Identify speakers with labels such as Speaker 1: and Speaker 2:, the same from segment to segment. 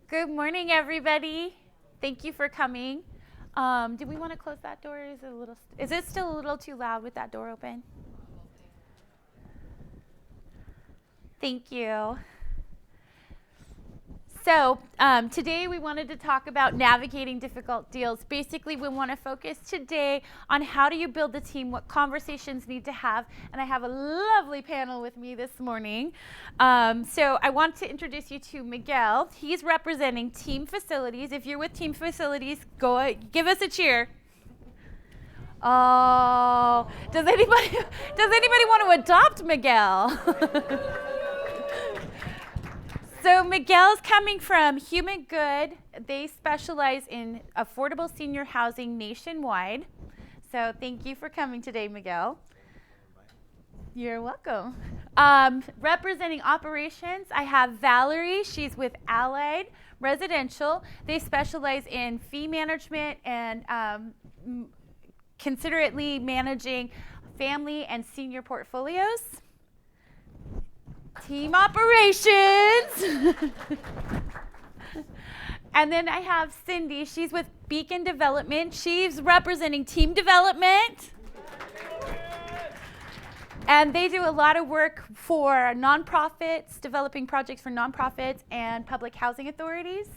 Speaker 1: Good morning, everybody. Thank you for coming. Do we want to close that door? Is it still a little too loud with that door open? Thank you. So today we wanted to talk about navigating difficult deals. Basically, we want to focus today on how do you build a team, what conversations need to have, and I have a lovely panel with me this morning. So I want to introduce you to Miguel. He's representing Team Facilities. If you're with Team Facilities, give us a cheer. Oh, does anybody want to adopt Miguel? So Miguel's coming from Human Good. They specialize in affordable senior housing nationwide. So thank you for coming today, Miguel. You're welcome. Representing operations, I have Valerie. She's with Allied Residential. They specialize in fee management and considerately managing family and senior portfolios. Team operations. And then I have Cindy. She's with Beacon Development. She's representing team development. And they do a lot of work for nonprofits, developing projects for nonprofits and public housing authorities.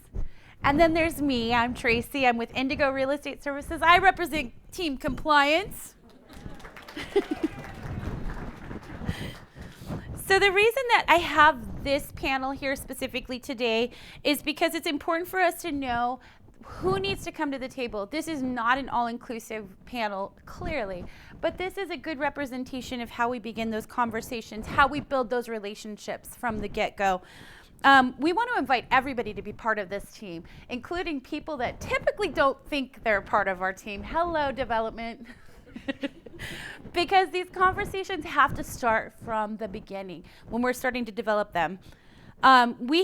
Speaker 1: And then there's me. I'm Tracy. I'm with Indigo Real Estate Services. I represent team compliance. So the reason that I have this panel here specifically today is because it's important for us to know who needs to come to the table. This is not an all-inclusive panel, clearly, but this is a good representation of how we begin those conversations, how we build those relationships from the get-go. We want to invite everybody to be part of this team, including people that typically don't think they're part of our team. Hello, development. Because these conversations have to start from the beginning when we're starting to develop them. We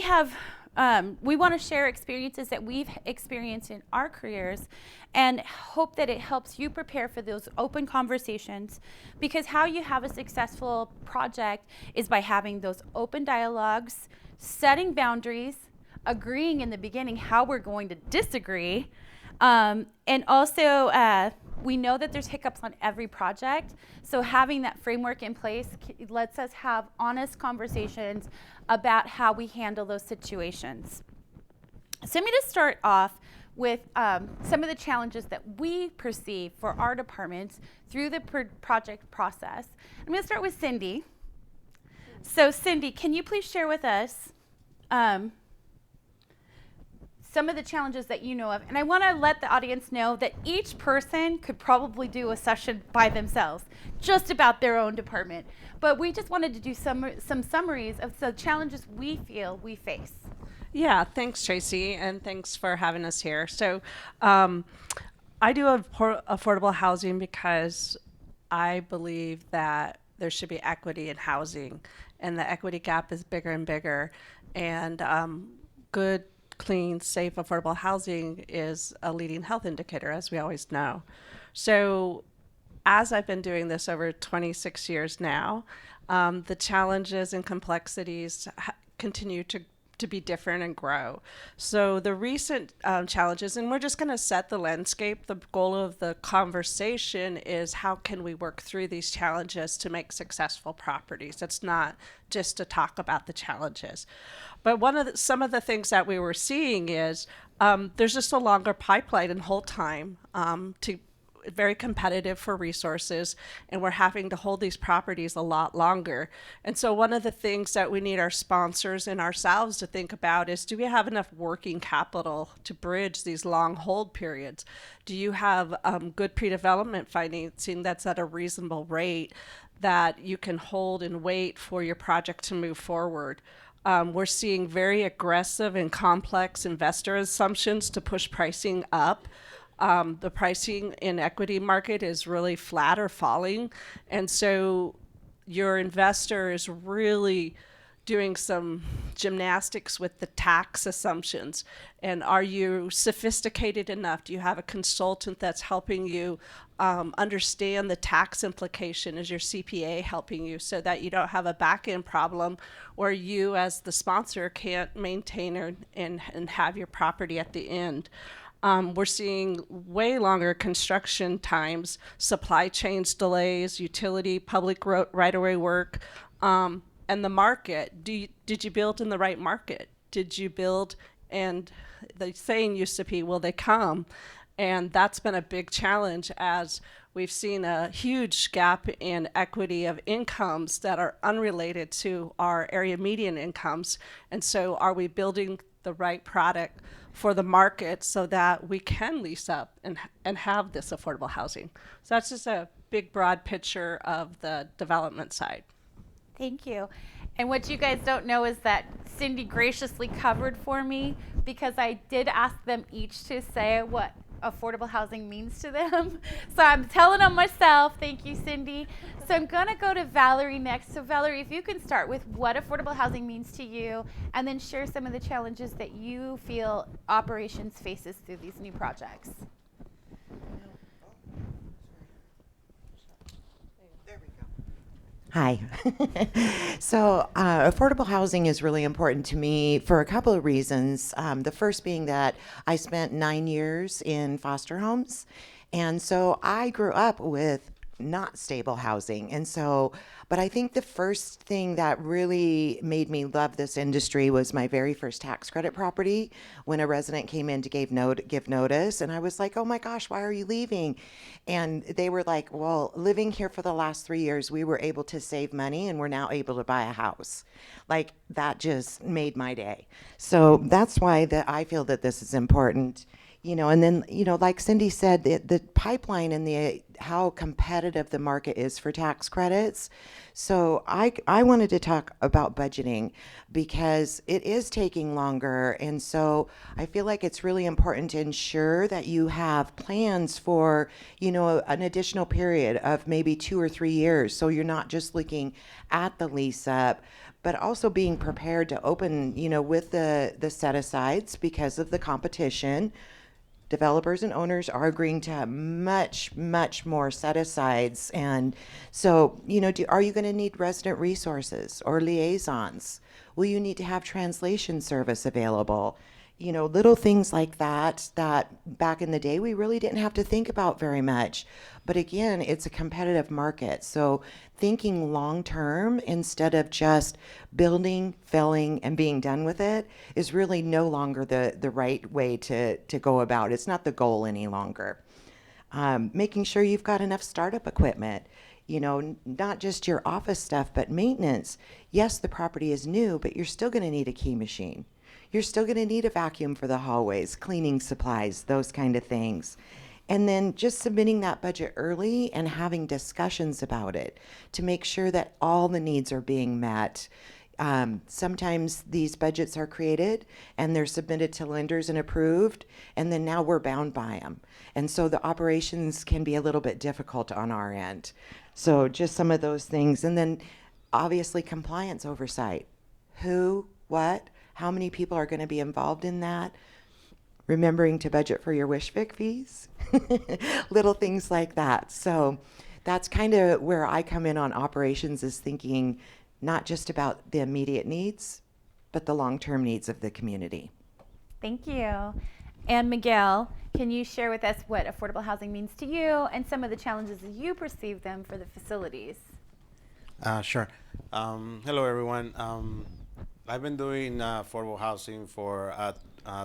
Speaker 1: want to share experiences that we've experienced in our careers and hope that it helps you prepare for those open conversations, because how you have a successful project is by having those open dialogues, setting boundaries, agreeing in the beginning how we're going to disagree, and also we know that there's hiccups on every project, so having that framework in place lets us have honest conversations about how we handle those situations. So I'm going to start off with some of the challenges that we perceive for our departments through the project process. I'm going to start with Cindy. So Cindy, can you please share with us some of the challenges that you know of? And I want to let the audience know that each person could probably do a session by themselves, just about their own department. But we just wanted to do some summaries of the challenges we feel we face.
Speaker 2: Yeah, thanks, Tracy, and thanks for having us here. So I do affordable housing because I believe that there should be equity in housing, and the equity gap is bigger and bigger, and good, clean, safe, affordable housing is a leading health indicator, as we always know. So as I've been doing this over 26 years now, the challenges and complexities continue to be different and grow. So the recent challenges, and we're just going to set the landscape. The goal of the conversation is how can we work through these challenges to make successful properties. It's not just to talk about the challenges. But some of the things that we were seeing is there's just a longer pipeline and hold time to very competitive for resources, and we're having to hold these properties a lot longer. And so one of the things that we need our sponsors and ourselves to think about is, do we have enough working capital to bridge these long hold periods? Do you have good pre-development financing that's at a reasonable rate that you can hold and wait for your project to move forward? We're seeing very aggressive and complex investor assumptions to push pricing up. The pricing in equity market is really flat or falling. And so your investor is really doing some gymnastics with the tax assumptions? And are you sophisticated enough? Do you have a consultant that's helping you understand the tax implication? Is your CPA helping you so that you don't have a back end problem or you as the sponsor can't maintain and have your property at the end? We're seeing way longer construction times, supply chains delays, utility, public right-of-way work, and the market. Did you build in the right market? Did you build, and the saying used to be, will they come? And that's been a big challenge as we've seen a huge gap in equity of incomes that are unrelated to our area median incomes. And so are we building the right product for the market so that we can lease up and have this affordable housing? So that's just a big, broad picture of the development side.
Speaker 1: Thank you. And what you guys don't know is that Cindy graciously covered for me because I did ask them each to say what affordable housing means to them. So I'm telling them myself. Thank you, Cindy. So I'm going to go to Valerie next. So Valerie, if you can start with what affordable housing means to you and then share some of the challenges that you feel operations faces through these new projects.
Speaker 3: Hi. So, affordable housing is really important to me for a couple of reasons. The first being that I spent 9 years in foster homes. And so I grew up with not stable housing. And so, but I think the first thing that really made me love this industry was my very first tax credit property when a resident came in to give notice. And I was like, oh my gosh, why are you leaving? And they were like, well, living here for the last 3 years, we were able to save money and we're now able to buy a house. Like that just made my day. So that's why that I feel that this is important. And then, like Cindy said, the pipeline and the how competitive the market is for tax credits. So I wanted to talk about budgeting because it is taking longer. And so I feel like it's really important to ensure that you have plans for, an additional period of maybe 2 or 3 years. So you're not just looking at the lease up, but also being prepared to open, with the set asides because of the competition. Developers and owners are agreeing to have much, much more set asides. And so, are you going to need resident resources or liaisons? Will you need to have translation service available? Little things like that back in the day we really didn't have to think about very much. But again, it's a competitive market. So thinking long term instead of just building, filling, and being done with it is really no longer the right way to go about. It's not the goal any longer. Making sure you've got enough startup equipment, not just your office stuff, but maintenance. Yes, the property is new, but you're still going to need a key machine. You're still going to need a vacuum for the hallways, cleaning supplies, those kind of things. And then just submitting that budget early and having discussions about it to make sure that all the needs are being met. Sometimes these budgets are created and they're submitted to lenders and approved, and then now we're bound by them. And so the operations can be a little bit difficult on our end. So just some of those things. And then obviously compliance oversight. Who, what, how many people are going to be involved in that? Remembering to budget for your WishVic fees, little things like that. So that's kind of where I come in on operations, is thinking not just about the immediate needs, but the long-term needs of the community.
Speaker 1: Thank you. And Miguel, can you share with us what affordable housing means to you and some of the challenges as you perceive them for the facilities?
Speaker 4: Sure. Hello, everyone. I've been doing affordable housing for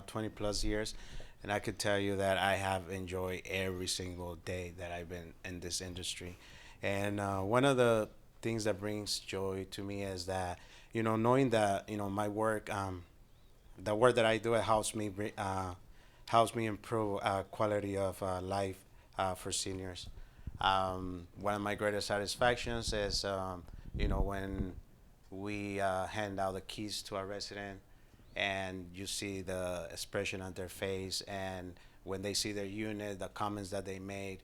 Speaker 4: 20 plus years, and I could tell you that I have enjoyed every single day that I've been in this industry. And one of the things that brings joy to me is that, knowing that, my work, the work that I do, it helps me improve quality of life for seniors. One of my greatest satisfactions is, when we hand out the keys to our resident and you see the expression on their face, and when they see their unit, the comments that they made,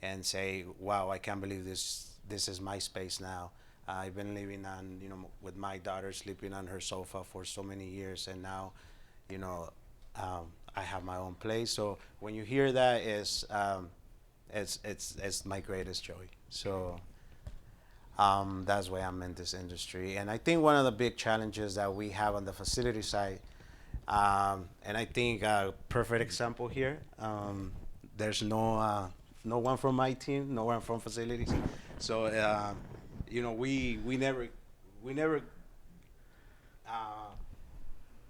Speaker 4: and say, wow, I can't believe this is my space now. I've been living on, with my daughter sleeping on her sofa for so many years, and now, you know, I have my own place. So when you hear that, it's my greatest joy. So that's why I'm in this industry. And I think one of the big challenges that we have on the facility side, and I think a perfect example here, there's no one from my team, no one from facilities. So, we never, uh,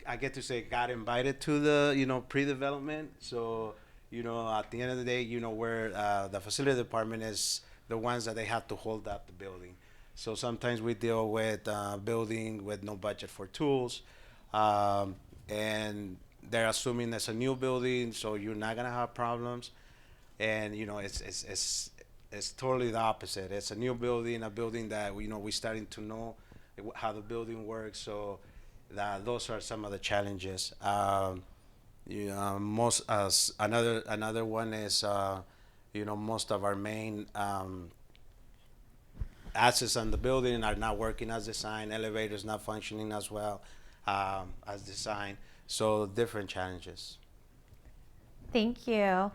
Speaker 4: I get to say, got invited to the, pre-development. So, at the end of the day, where the facility department is the ones that they have to hold up the building. So sometimes we deal with building with no budget for tools, and they're assuming it's a new building, so you're not gonna have problems. And it's totally the opposite. It's a new building, a building that we're starting to know how the building works. So those are some of the challenges. Most another one is most of our main assets on the building are not working as designed. Elevators not functioning as well as designed. So different challenges.
Speaker 1: Thank you.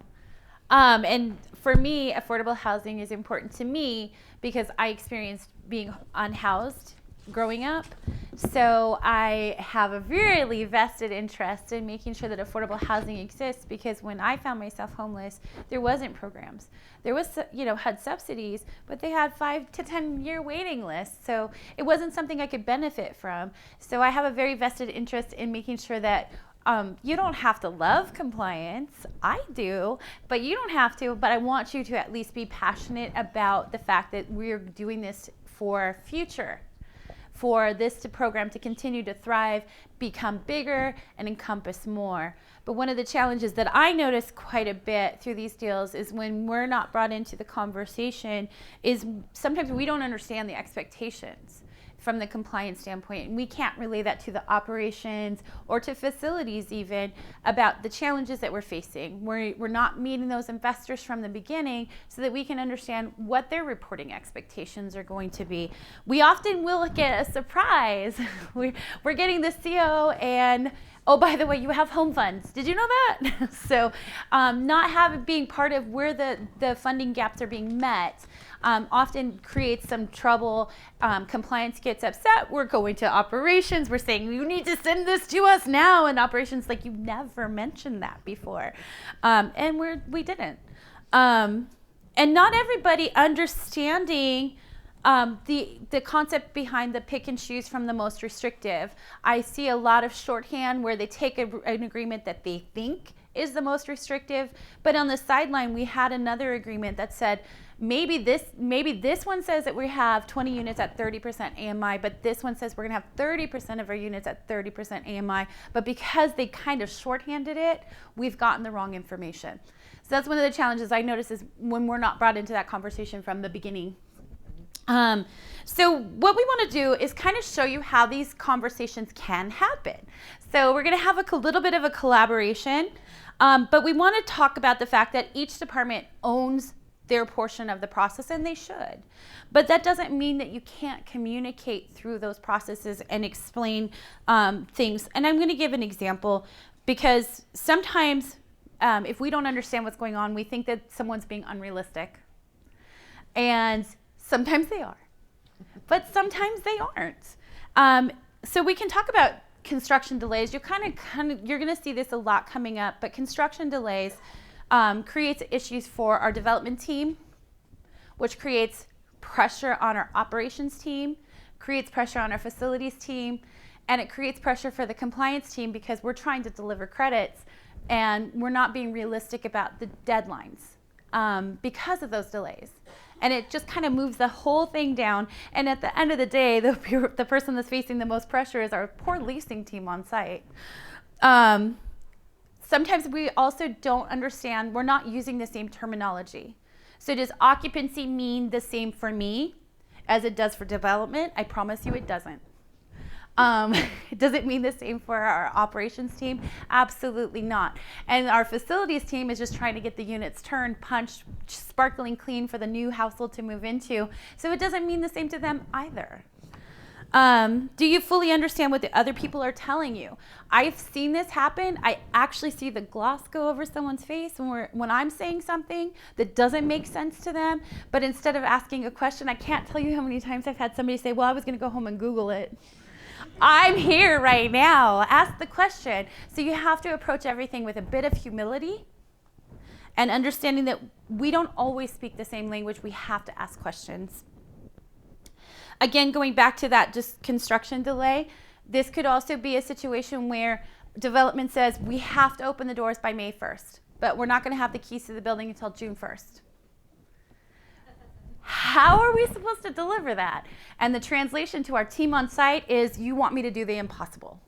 Speaker 1: And for me, affordable housing is important to me because I experienced being unhoused growing up. So I have a really vested interest in making sure that affordable housing exists, because when I found myself homeless, there wasn't programs. There was, had subsidies, but they had 5 to 10 year waiting lists. So it wasn't something I could benefit from. So I have a very vested interest in making sure that you don't have to love compliance. I do, but you don't have to. But I want you to at least be passionate about the fact that we're doing this for future, for this program to continue to thrive, become bigger, and encompass more. But one of the challenges that I notice quite a bit through these deals is when we're not brought into the conversation is sometimes we don't understand the expectations from the compliance standpoint, and we can't relay that to the operations or to facilities even about the challenges that we're facing. We're not meeting those investors from the beginning so that we can understand what their reporting expectations are going to be. We often will get a surprise. We're getting the CO and, oh, by the way, you have home funds. Did you know that? So not being part of where the funding gaps are being met often creates some trouble. Compliance gets upset. We're going to operations. We're saying, you need to send this to us now. And operations like, you never mentioned that before. And we didn't. And not everybody understanding the concept behind the pick and choose from the most restrictive. I see a lot of shorthand where they take an agreement that they think is the most restrictive, but on the sideline we had another agreement that said maybe this one says that we have 20 units at 30% AMI, but this one says we're going to have 30% of our units at 30% AMI. But because they kind of shorthanded it, we've gotten the wrong information. So that's one of the challenges I notice is when we're not brought into that conversation from the beginning. So what we want to do is kind of show you how these conversations can happen. So we're going to have a little bit of a collaboration, but we want to talk about the fact that each department owns their portion of the process, and they should. But that doesn't mean that you can't communicate through those processes and explain things. And I'm going to give an example, because sometimes if we don't understand what's going on, we think that someone's being unrealistic. And sometimes they are, but sometimes they aren't. So we can talk about construction delays. You're going to see this a lot coming up, but construction delays creates issues for our development team, which creates pressure on our operations team, creates pressure on our facilities team, and it creates pressure for the compliance team because we're trying to deliver credits and we're not being realistic about the deadlines because of those delays. And it just kind of moves the whole thing down. And at the end of the day, the person that's facing the most pressure is our poor leasing team on site. Sometimes we also don't understand, we're not using the same terminology. So does occupancy mean the same for me as it does for development? I promise you it doesn't. Does it mean the same for our operations team? Absolutely not. And our facilities team is just trying to get the units turned, punched, sparkling clean for the new household to move into. So it doesn't mean the same to them either. Do you fully understand what the other people are telling you? I've seen this happen. I actually see the gloss go over someone's face when I'm saying something that doesn't make sense to them. But instead of asking a question, I can't tell you how many times I've had somebody say, well, I was going to go home and Google it. I'm here right now. Ask the question. So you have to approach everything with a bit of humility and understanding that we don't always speak the same language. We have to ask questions. Again, going back to that just construction delay, this could also be a situation where development says we have to open the doors by May 1st, but we're not going to have the keys to the building until June 1st. How are we supposed to deliver that? And the translation to our team on site is, you want me to do the impossible.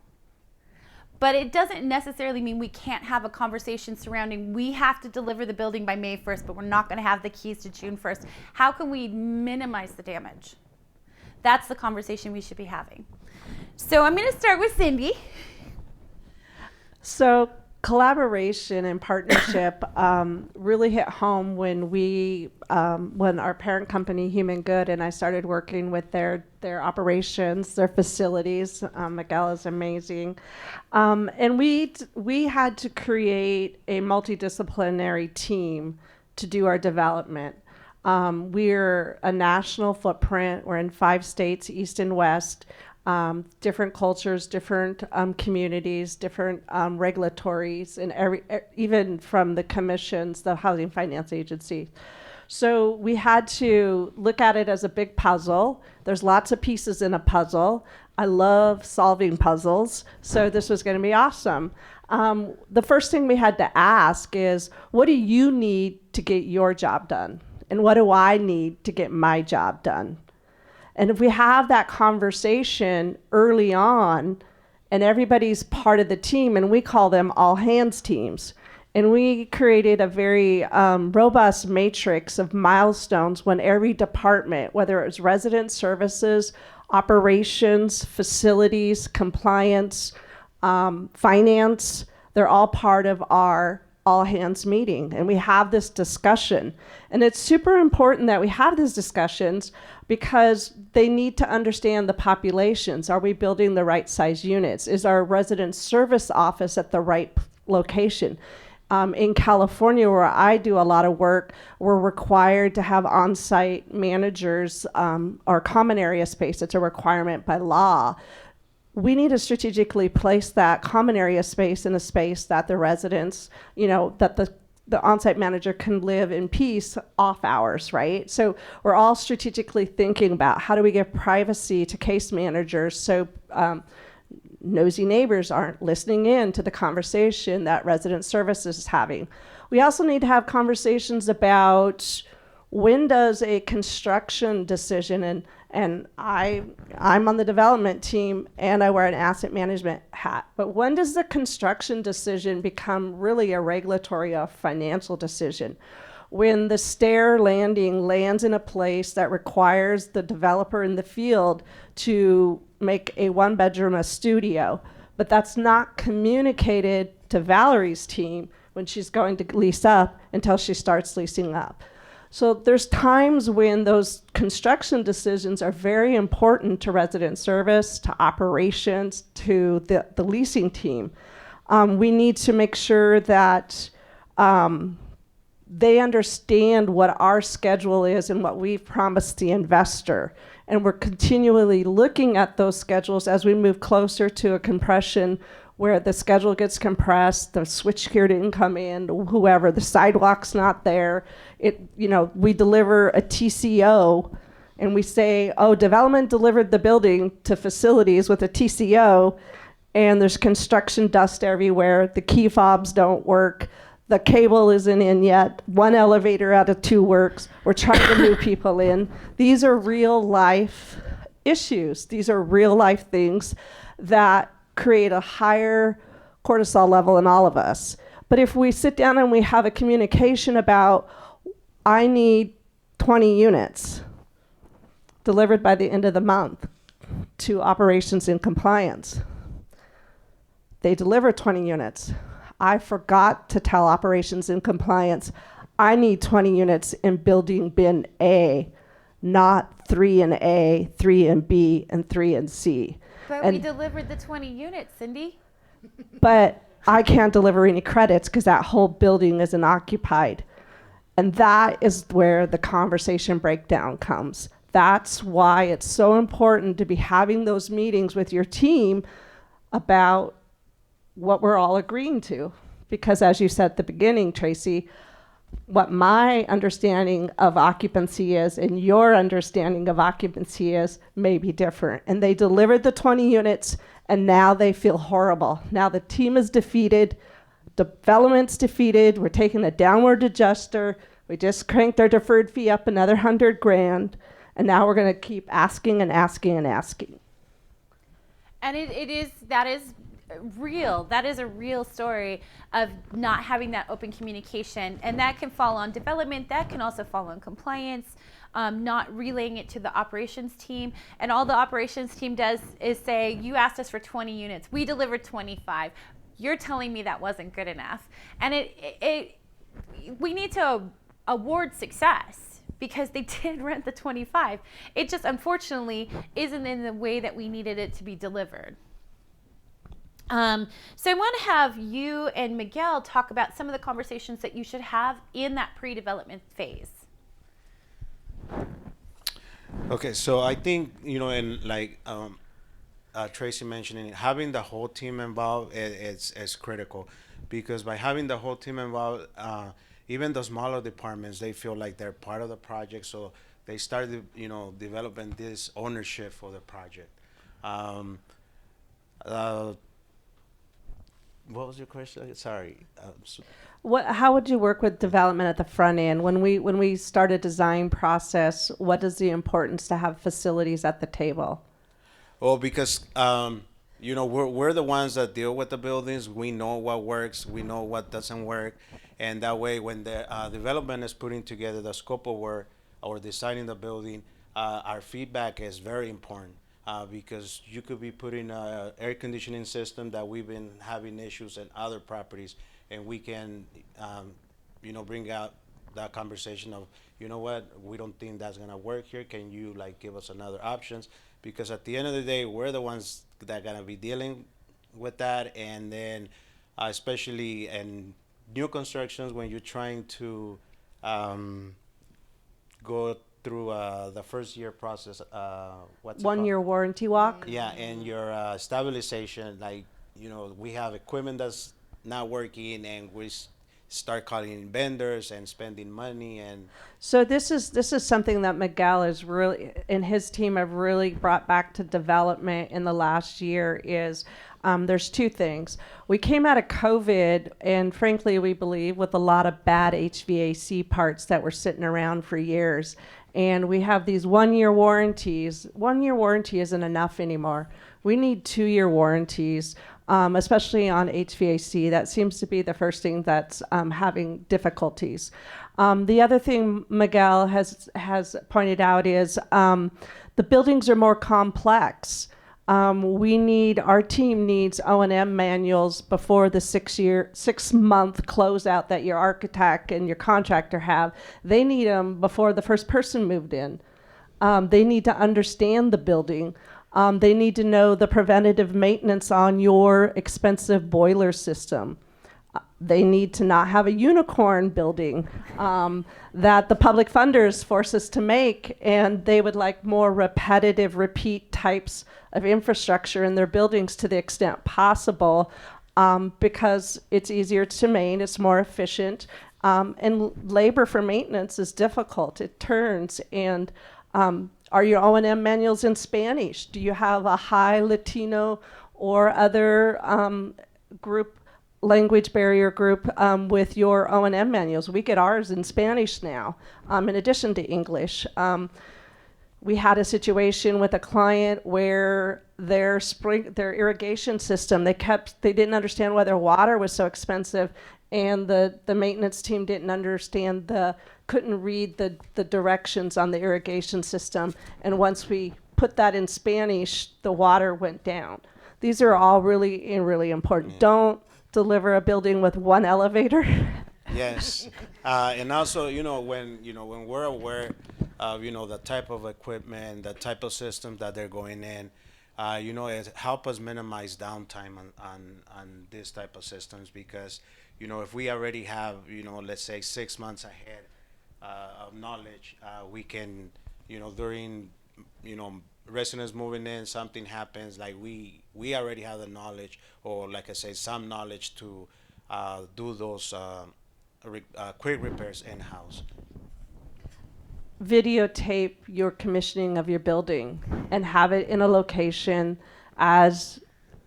Speaker 1: But it doesn't necessarily mean we can't have a conversation surrounding, we have to deliver the building by May 1st, but we're not going to have the keys to June 1st. How can we minimize the damage? That's the conversation we should be having. So I'm going to start with Cindy.
Speaker 2: So collaboration and partnership really hit home when when our parent company, Human Good, and I started working with their operations, their facilities. Miguel is amazing. And we had to create a multidisciplinary team to do our development. We're a national footprint. We're in 5 states, east and west, different cultures, different communities, different regulatories, and even from the commissions, the Housing Finance Agency. So we had to look at it as a big puzzle. There's lots of pieces in a puzzle. I love solving puzzles, so this was going to be awesome. The first thing we had to ask is, what do you need to get your job done? And what do I need to get my job done? And if we have that conversation early on, and everybody's part of the team, and we call them all hands teams, and we created a very robust matrix of milestones when every department, whether it was resident services, operations, facilities, compliance, finance, they're all part of our all hands meeting, and we have this discussion. And it's super important that we have these discussions because they need to understand the populations. Are we building the right size units? Is our resident service office at the right location? In California, where I do a lot of work, we're required to have on-site managers or common area space. It's a requirement by law. We need to strategically place that common area space in a space that the residents, that the on-site manager can live in peace off hours, right? So we're all strategically thinking about how do we give privacy to case managers so nosy neighbors aren't listening in to the conversation that resident services is having. We also need to have conversations about when does a construction decision, and I'm on the development team and I wear an asset management hat, but when does the construction decision become really a regulatory or financial decision? When the stair landing lands in a place that requires the developer in the field to make a 1-bedroom a studio, but that's not communicated to Valerie's team when she's going to lease up until she starts leasing up. So there's times when those construction decisions are very important to resident service, to operations, to the leasing team. We need to make sure that they understand what our schedule is and what we've promised the investor. And we're continually looking at those schedules as we move closer to a compression where the schedule gets compressed, the switchgear didn't come in, whoever, the sidewalk's not there. We deliver a TCO and we say, oh, development delivered the building to facilities with a TCO, and there's construction dust everywhere, the key fobs don't work, the cable isn't in yet, 1 elevator out of 2 works, we're trying to move people in. These are real life issues. These are real life things that create a higher cortisol level in all of us. But if we sit down and we have a communication about, I need 20 units delivered by the end of the month, to operations and compliance. They deliver 20 units. I forgot to tell operations and compliance, I need 20 units in building bin A, not 3 in A, 3 in B, and 3 in C.
Speaker 1: But
Speaker 2: And-
Speaker 1: we delivered the 20 units, Cindy.
Speaker 2: But I can't deliver any credits because that whole building isn't occupied. And that is where the conversation breakdown comes. That's why it's so important to be having those meetings with your team about what we're all agreeing to. Because as you said at the beginning, Tracy, what my understanding of occupancy is and your understanding of occupancy is may be different. And they delivered the 20 units and now they feel horrible. Now the team is defeated, development's defeated, we're taking a downward adjuster, we just cranked our deferred fee up another $100,000, and now we're gonna keep asking and asking and asking.
Speaker 1: And that is real. That is a real story of not having that open communication. And that can fall on development. That can also fall on compliance, not relaying it to the operations team. And all the operations team does is say, you asked us for 20 units. We delivered 25. You're telling me that wasn't good enough. And we need to award success because they did rent the 25. It just unfortunately isn't in the way that we needed it to be delivered. So I want to have you and Miguel talk about some of the conversations that you should have in that pre-development phase.
Speaker 4: Okay, so I think, and like Tracy mentioning, having the whole team involved is critical, because by having the whole team involved, even the smaller departments, they feel like they're part of the project, so they start, developing this ownership for the project. What was your question? Sorry.
Speaker 2: How would you work with development at the front end? When we start a design process, what is the importance to have facilities at the table?
Speaker 4: Well, because we're the ones that deal with the buildings. We know what works. We know what doesn't work, and that way, when the development is putting together the scope of work or designing the building, our feedback is very important. Because you could be putting an air conditioning system that we've been having issues in other properties, and we can, bring out that conversation of, what, we don't think that's gonna work here. Can you give us another options? Because at the end of the day, we're the ones that are gonna be dealing with that, and then especially in new constructions when you're trying to go through the first year process, what's it
Speaker 2: 1
Speaker 4: called?
Speaker 2: year warranty walk?
Speaker 4: Yeah, and your stabilization, we have equipment that's not working, and we start calling vendors and spending money. And
Speaker 2: So this is something that Miguel is really, and his team have really brought back to development in the last year is, there's two things. We came out of COVID, and frankly, we believe with a lot of bad HVAC parts that were sitting around for years. And we have these 1 year warranties. 1 year warranty isn't enough anymore. We need 2 year warranties, especially on HVAC. That seems to be the first thing that's having difficulties. The other thing Miguel has pointed out is the buildings are more complex. Our team needs O&M manuals before the 6 month closeout that your architect and your contractor have. They need them before the first person moved in. They need to understand the building. They need to know the preventative maintenance on your expensive boiler system. They need to not have a unicorn building that the public funders force us to make, and they would like more repetitive, repeat types of infrastructure in their buildings to the extent possible, because it's easier to maintain, it's more efficient, and labor for maintenance is difficult. It turns, and are your O&M manuals in Spanish? Do you have a high Latino or other language barrier group with your O&M manuals? We get ours in Spanish now, in addition to English. We had a situation with a client where their irrigation system, they didn't understand why their water was so expensive, and the maintenance team couldn't read the directions on the irrigation system. And once we put that in Spanish, the water went down. These are all really, really important. Don't deliver a building with one elevator.
Speaker 4: Yes, and also, when we're aware of, the type of equipment, the type of systems that they're going in, it help us minimize downtime on this type of systems because, if we already have, let's say 6 months ahead of knowledge, we can, during, residents moving in, something happens, like we already have the knowledge, or like I say, some knowledge to do those quick repairs in-house.
Speaker 2: Videotape your commissioning of your building and have it in a location as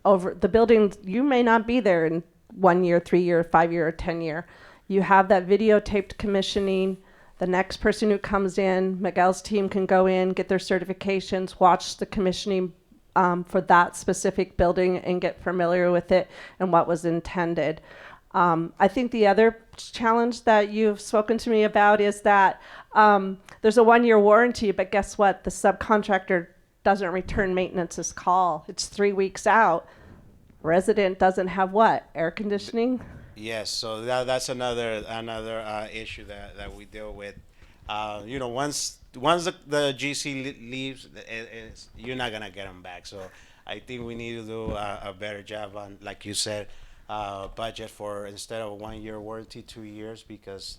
Speaker 2: over the building. You may not be there in 1 year, 3 year, 5 year, or 10 year. You have that videotaped commissioning. The next person who comes in, Miguel's team can go in, get their certifications, watch the commissioning for that specific building and get familiar with it and what was intended. I think the other challenge that you've spoken to me about is that there's a 1 year warranty, but guess what? The subcontractor doesn't return maintenance's call. It's 3 weeks out. Resident doesn't have what? Air conditioning?
Speaker 4: Yes, so that's another issue that we deal with. Once the GC leaves, you're not gonna get them back. So I think we need to do a better job on, like you said, budget for instead of a 1 year warranty, 2 years, because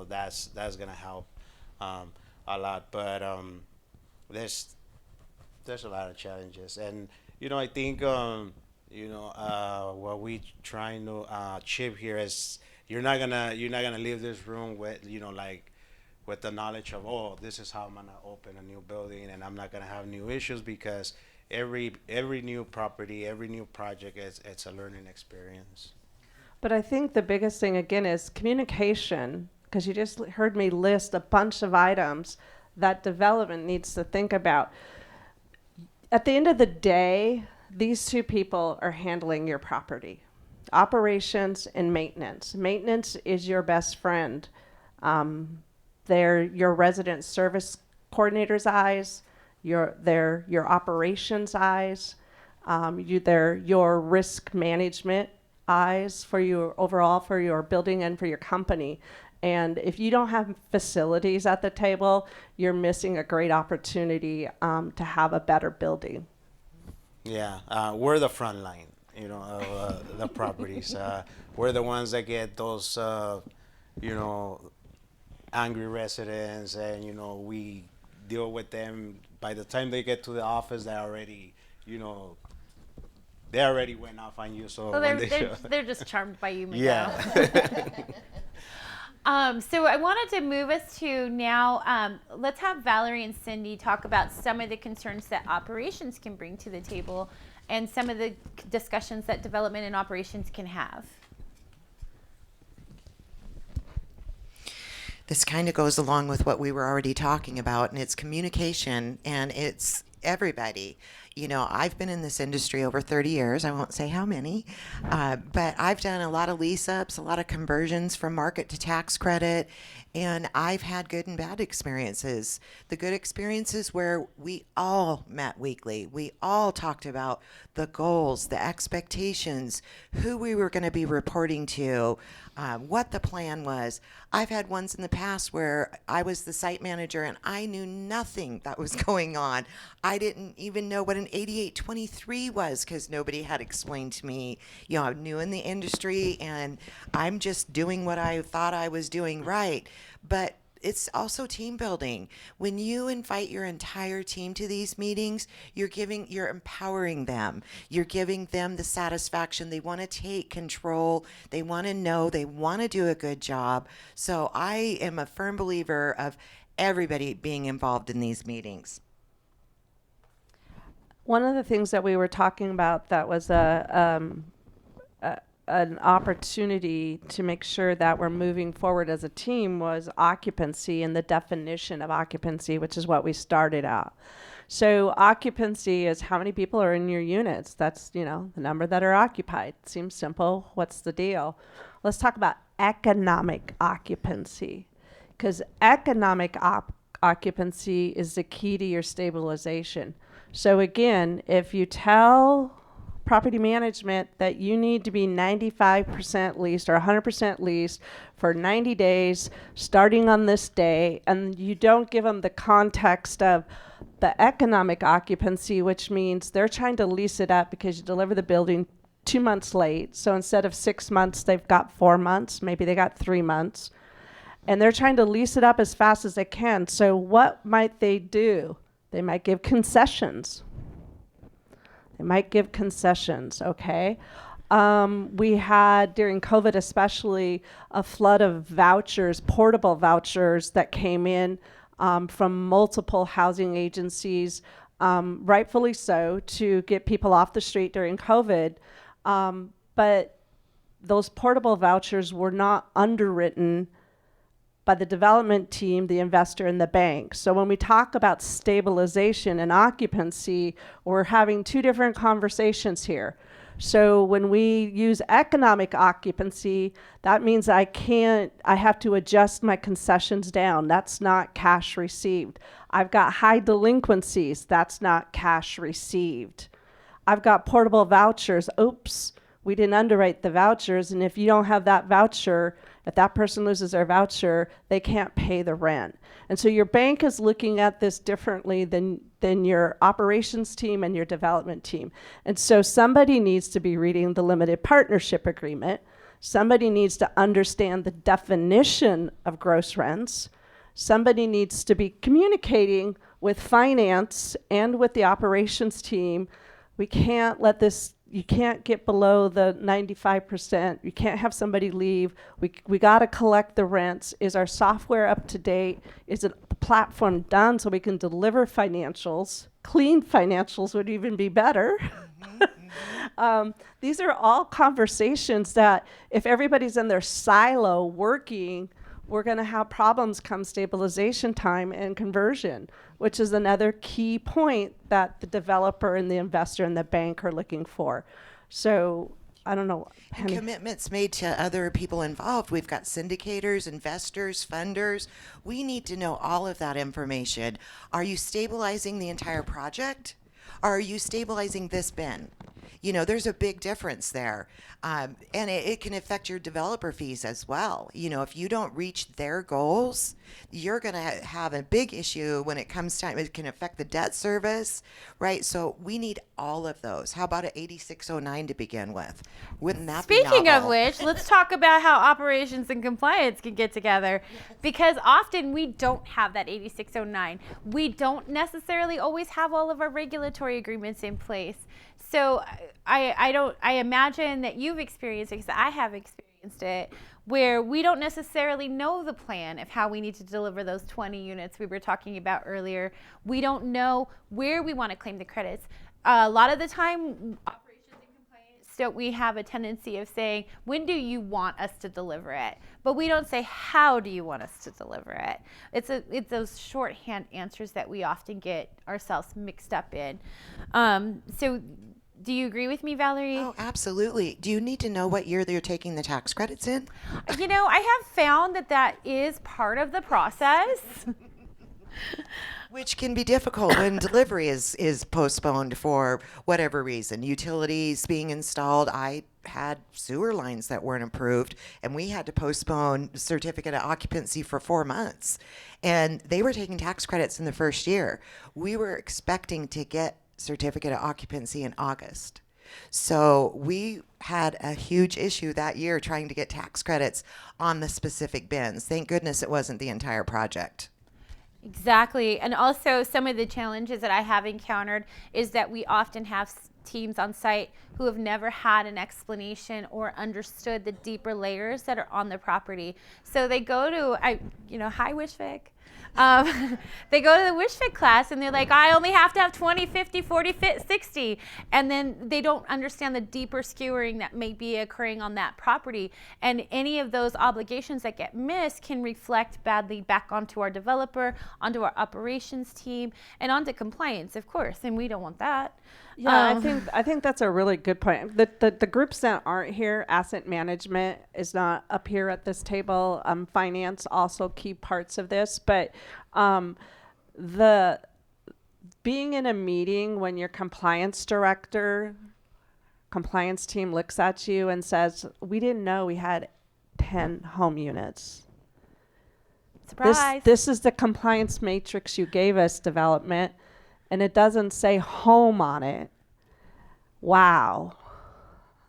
Speaker 4: that's gonna help a lot. But there's a lot of challenges, and I think what we trying to achieve here is you're not gonna leave this room with like with the knowledge of, oh, this is how I'm gonna open a new building and I'm not gonna have new issues, because every new property, every new project it's a learning experience.
Speaker 2: But I think the biggest thing again is communication, because you just heard me list a bunch of items that development needs to think about. At the end of the day, these two people are handling your property. Operations and maintenance. Maintenance is your best friend. They're your resident service coordinator's eyes. They're your operations eyes. They're your risk management eyes for your overall, for your building and for your company. And if you don't have facilities at the table, you're missing a great opportunity to have a better building.
Speaker 4: Yeah, we're the front line, of the properties. We're the ones that get those, angry residents, and we deal with them. By the time they get to the office, they already went off on you. So
Speaker 1: they're just charmed by you, Miguel.
Speaker 4: Yeah.
Speaker 1: So I wanted to move us to now, let's have Valerie and Cindy talk about some of the concerns that operations can bring to the table and some of the discussions that development and operations can have.
Speaker 3: This kind of goes along with what we were already talking about, and it's communication, and it's everybody. I've been in this industry over 30 years. I won't say how many, but I've done a lot of lease ups, a lot of conversions from market to tax credit, and I've had good and bad experiences. The good experiences where we all met weekly. We all talked about the goals, the expectations, who we were going to be reporting to, what the plan was. I've had ones in the past where I was the site manager and I knew nothing that was going on. I didn't even know what an 8823 was because nobody had explained to me. I'm new in the industry and I'm just doing what I thought I was doing right. But it's also team building. When you invite your entire team to these meetings, you're empowering them. You're giving them the satisfaction. They want to take control. They want to know. They want to do a good job. So I am a firm believer of everybody being involved in these meetings.
Speaker 2: One of the things that we were talking about that was an opportunity to make sure that we're moving forward as a team was occupancy and the definition of occupancy, which is what we started out. So occupancy is how many people are in your units. That's, the number that are occupied. Seems simple. What's the deal? Let's talk about economic occupancy, because economic occupancy is the key to your stabilization. So again, if you tell property management that you need to be 95% leased or 100% leased for 90 days starting on this day, and you don't give them the context of the economic occupancy, which means they're trying to lease it up because you deliver the building 2 months late. So instead of 6 months, they've got 4 months, maybe they got 3 months, and they're trying to lease it up as fast as they can. So what might they do? They might give concessions. Okay? We had, during COVID especially, a flood of vouchers, portable vouchers that came in from multiple housing agencies, rightfully so, to get people off the street during COVID. But those portable vouchers were not underwritten by the development team, the investor, and the bank. So when we talk about stabilization and occupancy, we're having two different conversations here. So when we use economic occupancy, that means I have to adjust my concessions down. That's not cash received. I've got high delinquencies. That's not cash received. I've got portable vouchers. Oops, we didn't underwrite the vouchers. And if you don't have that voucher, if that person loses their voucher, they can't pay the rent. And so your bank is looking at this differently than your operations team and your development team. And so somebody needs to be reading the limited partnership agreement. Somebody needs to understand the definition of gross rents. Somebody needs to be communicating with finance and with the operations team. We can't let this, you can't get below the 95%. You can't have somebody leave. We got to collect the rents. Is our software up to date? Is it the platform done so we can deliver financials? Clean financials would even be better. These are all conversations that if everybody's in their silo working, we're going to have problems come stabilization time and conversion, which is another key point that the developer and the investor and the bank are looking for. So I don't know.
Speaker 3: And commitments made to other people involved. We've got syndicators, investors, funders. We need to know all of that information. Are you stabilizing the entire project? Or are you stabilizing this bin? You know, there's a big difference there. And it can affect your developer fees as well. You know, if you don't reach their goals, you're going to have a big issue when it comes time. It can affect the debt service, right? So we need all of those. How about an 8609 to begin with? Wouldn't that be
Speaker 1: Speaking of
Speaker 3: novel?
Speaker 1: which, let's talk about how operations and compliance can get together, because often we don't have that 8609. We don't necessarily always have all of our regulatory agreements in place. So I imagine that you've experienced it, because I have experienced it, where we don't necessarily know the plan of how we need to deliver those 20 units we were talking about earlier. We don't know where we want to claim the credits. A lot of the time, operations and compliance, so we have a tendency of saying, when do you want us to deliver it? But we don't say, how do you want us to deliver it? It's those shorthand answers that we often get ourselves mixed up in. So do you agree with me, Valerie?
Speaker 3: Oh, absolutely. Do you need to know what year they're taking the tax credits in?
Speaker 1: You know, I have found that is part of the process.
Speaker 3: Which can be difficult when delivery is postponed for whatever reason. Utilities being installed. I had sewer lines that weren't approved, and we had to postpone certificate of occupancy for 4 months. And they were taking tax credits in the first year. We were expecting to get certificate of occupancy in August. So we had a huge issue that year trying to get tax credits on the specific bins. Thank goodness it wasn't the entire project.
Speaker 1: Exactly. And also some of the challenges that I have encountered is that we often have teams on site who have never had an explanation or understood the deeper layers that are on the property. So they go to, hi Wishvic. They go to the Wishfit class and they're like, I only have to have 20, 50, 40, 60. And then they don't understand the deeper skewering that may be occurring on that property. And any of those obligations that get missed can reflect badly back onto our developer, onto our operations team, and onto compliance, of course. And we don't want that.
Speaker 2: Yeah, I think that's a really good point. The groups that aren't here, asset management is not up here at this table. Finance also key parts of this, but the being in a meeting when your compliance director, compliance team looks at you and says, we didn't know we had 10 home units.
Speaker 1: Surprise.
Speaker 2: This is the compliance matrix you gave us, development, and it doesn't say home on it. Wow.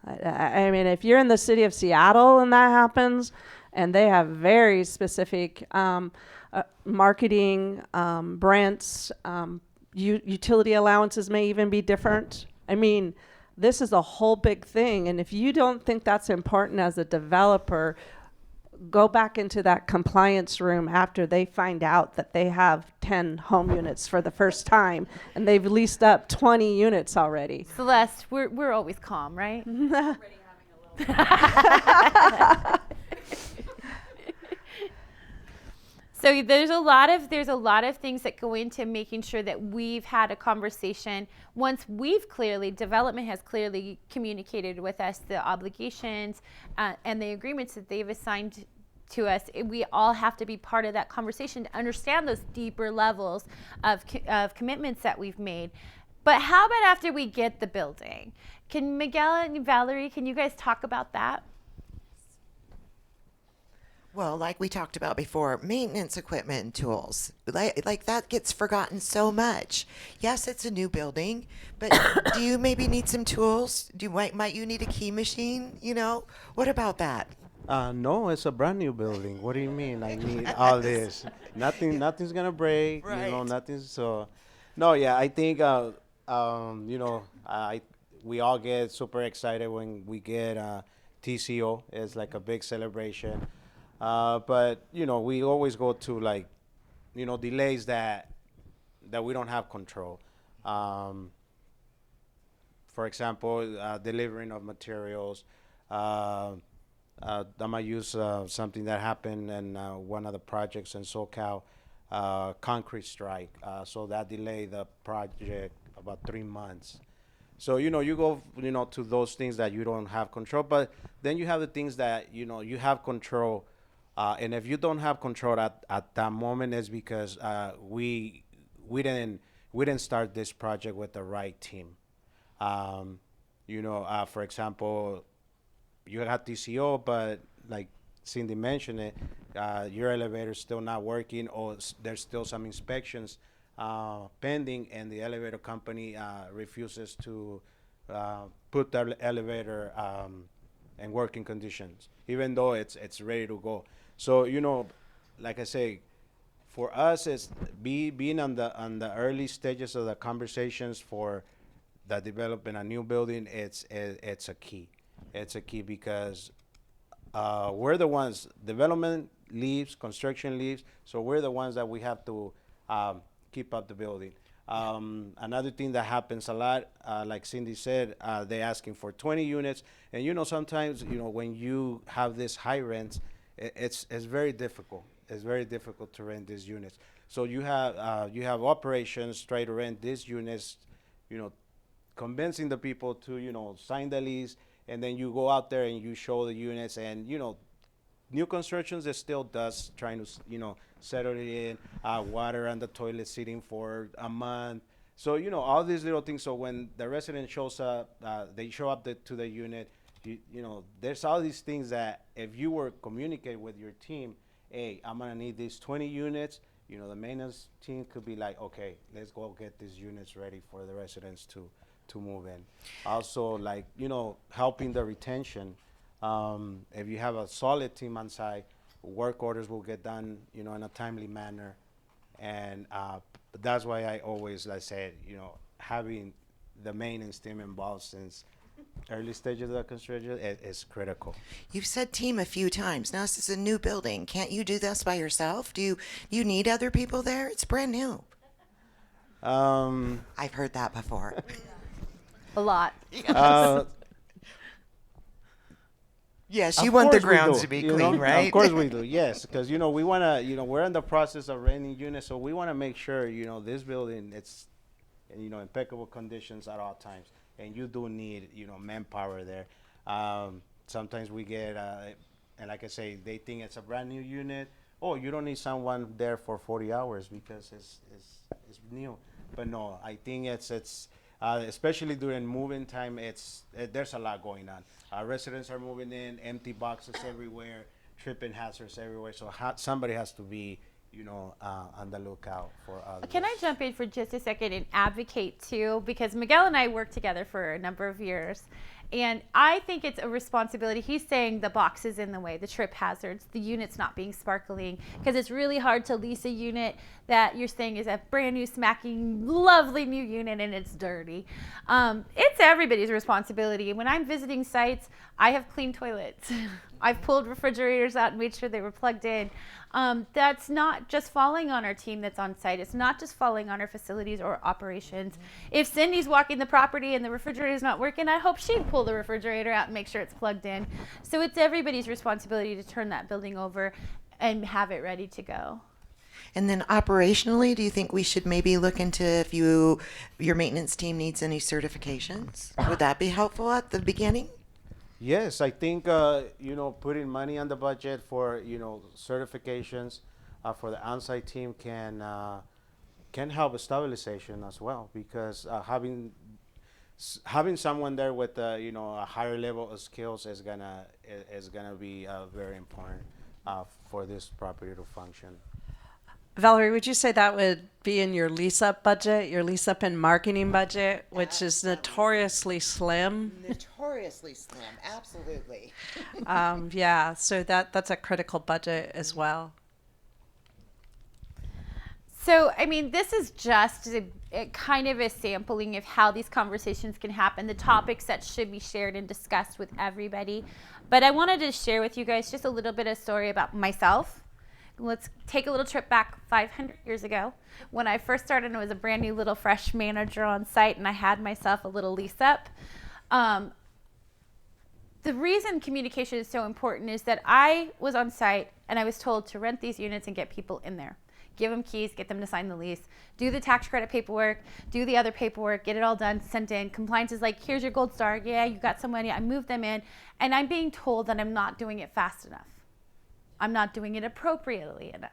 Speaker 2: I mean, if you're in the city of Seattle and that happens, and they have very specific marketing, rents, utility allowances may even be different. I mean, this is a whole big thing. And if you don't think that's important as a developer, go back into that compliance room after they find out that they have 10 home units for the first time and they've leased up 20 units already.
Speaker 1: Celeste, we're always calm, right? So there's a lot of things that go into making sure that we've had a conversation. Once development has clearly communicated with us the obligations and the agreements that they've assigned to us, we all have to be part of that conversation to understand those deeper levels of commitments that we've made. But how about after we get the building? Can Miguel and Valerie, can you guys talk about that?
Speaker 3: Well, like we talked about before, maintenance equipment and tools. Like that gets forgotten so much. Yes, it's a new building, but do you maybe need some tools? Might you need a key machine? What about that?
Speaker 4: No, it's a brand new building. What do you mean? I need all this. Nothing's gonna break.
Speaker 3: Right.
Speaker 4: Nothing's so. No, yeah, I think we all get super excited when we get TCO. It's like a big celebration. But we always go to delays that we don't have control. For example, delivering of materials. I might use something that happened in one of the projects in SoCal, concrete strike. So that delayed the project about 3 months. So, you go, to those things that you don't have control, but then you have the things that, you have control. And if you don't have control at that moment, it's because we didn't start this project with the right team. For example, you got TCO, but like Cindy mentioned it, your elevator's still not working, or there's still some inspections pending, and the elevator company refuses to put the elevator in working conditions, even though it's ready to go. So like I say, for us, it's being on the early stages of the conversations for the developing a new building. It's a key. It's a key because we're the ones, development leaves, construction leaves, so we're the ones that we have to keep up the building. Another thing that happens a lot, like Cindy said, they're asking for 20 units, and sometimes when you have this high rents, it's very difficult. It's very difficult to rent these units. So you have operations try to rent these units, convincing the people to sign the lease. And then you go out there and you show the units, and new constructions is still dust, trying to settle it in, water on the toilet sitting for a month. So all these little things. So when the resident shows up, they show up to the unit. There's all these things that if you were communicate with your team, hey, I'm gonna need these 20 units. The maintenance team could be like, okay, let's go get these units ready for the residents to move in. Also, helping the retention. If you have a solid team on site, work orders will get done, in a timely manner. And that's why I always, said, having the maintenance team involved since early stages of the construction is critical.
Speaker 3: You've said team a few times. Now this is a new building. Can't you do this by yourself? Do you need other people there? It's brand new. I've heard that before.
Speaker 1: A lot.
Speaker 3: Yes, you want the
Speaker 4: course we
Speaker 3: grounds
Speaker 4: do,
Speaker 3: to be
Speaker 4: you
Speaker 3: clean,
Speaker 4: know?
Speaker 3: right?
Speaker 4: Of course we do, yes, because we want to, we're in the process of renting units, so we want to make sure this building it's impeccable conditions at all times, and you do need manpower there. Sometimes we get and like I say, they think it's a brand new unit. Oh, you don't need someone there for 40 hours because it's new. but no, I think it's especially during moving time. There's a lot going on. Residents are moving in, empty boxes everywhere, tripping hazards everywhere. So somebody has to be, on the lookout for others.
Speaker 1: Can I jump in for just a second and advocate too? Because Miguel and I worked together for a number of years. And I think it's a responsibility. He's saying the box is in the way, the trip hazards, the unit's not being sparkling. Because it's really hard to lease a unit that you're saying is a brand new, smacking, lovely new unit and it's dirty. It's everybody's responsibility. When I'm visiting sites, I have cleaned toilets. I've pulled refrigerators out and made sure they were plugged in. That's not just falling on our team that's on site. It's not just falling on our facilities or operations. If Cindy's walking the property and the refrigerator is not working, I hope she'd pull the refrigerator out and make sure it's plugged in. So it's everybody's responsibility to turn that building over and have it ready to go.
Speaker 3: And then operationally, do you think we should maybe look into if your maintenance team needs any certifications? Would that be helpful at the beginning?
Speaker 4: Yes, I think putting money on the budget for certifications for the on-site team can help with stabilization as well, because having someone there with a higher level of skills is gonna be very important for this property to function.
Speaker 2: Valerie, would you say that would be in your lease-up budget, your lease-up and marketing budget, which is notoriously slim?
Speaker 3: Notoriously slim, absolutely.
Speaker 2: Yeah, so that's a critical budget as well.
Speaker 1: So, I mean, this is just a kind of a sampling of how these conversations can happen, the topics that should be shared and discussed with everybody. But I wanted to share with you guys just a little bit of story about myself. Let's take a little trip back 500 years ago. When I first started, I was a brand new little fresh manager on site, and I had myself a little lease up. The reason communication is so important is that I was on site, and I was told to rent these units and get people in there. Give them keys, get them to sign the lease, do the tax credit paperwork, do the other paperwork, get it all done, sent in. Compliance is like, here's your gold star. Yeah, you got some money. I moved them in, and I'm being told that I'm not doing it fast enough. I'm not doing it appropriately enough.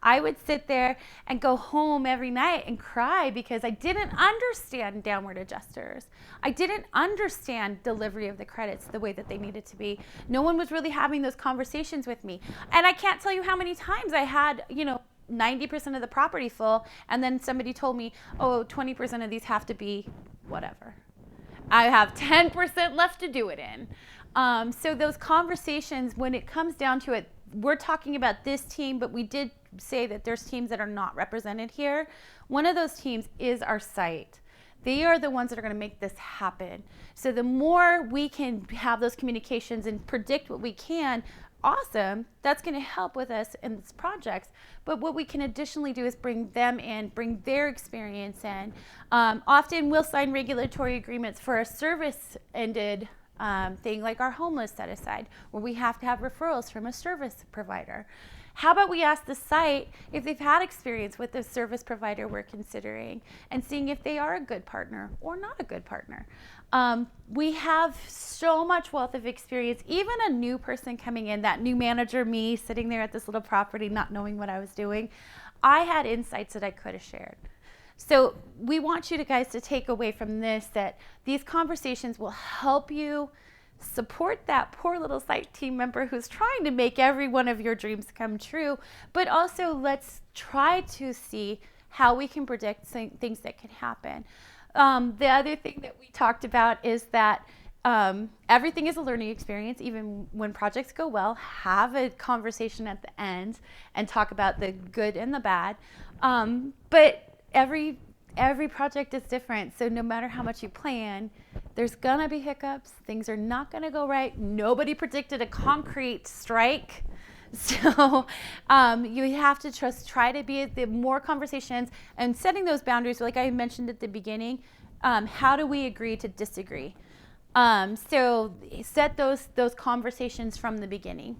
Speaker 1: I would sit there and go home every night and cry because I didn't understand downward adjusters. I didn't understand delivery of the credits the way that they needed to be. No one was really having those conversations with me. And I can't tell you how many times I had, 90% of the property full, and then somebody told me, 20% of these have to be whatever. I have 10% left to do it in. So those conversations, when it comes down to it, we're talking about this team, but we did say that there's teams that are not represented here. One of those teams is our site. They are the ones that are going to make this happen. So the more we can have those communications and predict what we can, awesome, that's going to help with us in these projects. But what we can additionally do is bring them in, bring their experience in. Often we'll sign regulatory agreements for a service-ended thing like our homeless set aside, where we have to have referrals from a service provider. How about we ask the site if they've had experience with the service provider we're considering and seeing if they are a good partner or not a good partner. We have so much wealth of experience. Even a new person coming in, that new manager, me sitting there at this little property not knowing what I was doing, I had insights that I could have shared. So we want you guys to take away from this that these conversations will help you support that poor little site team member who's trying to make every one of your dreams come true, but also let's try to see how we can predict things that can happen. The other thing that we talked about is that everything is a learning experience. Even when projects go well, have a conversation at the end and talk about the good and the bad. But every project is different, so no matter how much you plan, there's gonna be hiccups. Things are not gonna go right. Nobody predicted a concrete strike, so you have to try to be at the more conversations and setting those boundaries. Like I mentioned at the beginning, how do we agree to disagree? So set those conversations from the beginning.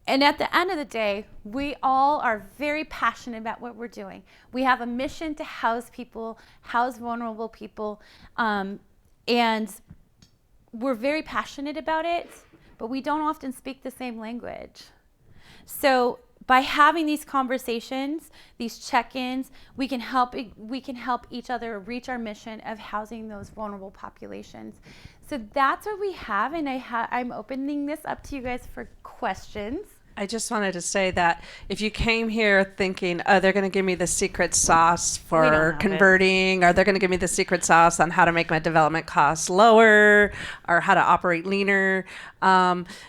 Speaker 1: And at the end of the day, we all are very passionate about what we're doing. We have a mission to house people, house vulnerable people, and we're very passionate about it, but we don't often speak the same language. So by having these conversations, these check-ins, we can help each other reach our mission of housing those vulnerable populations. So that's what we have, and I'm opening this up to you guys for questions.
Speaker 2: I just wanted to say that if you came here thinking, oh, they're going to give me the secret sauce
Speaker 1: We don't
Speaker 2: for
Speaker 1: have
Speaker 2: converting, or they're going to give me the secret sauce on how to make my development costs lower, or how to operate leaner,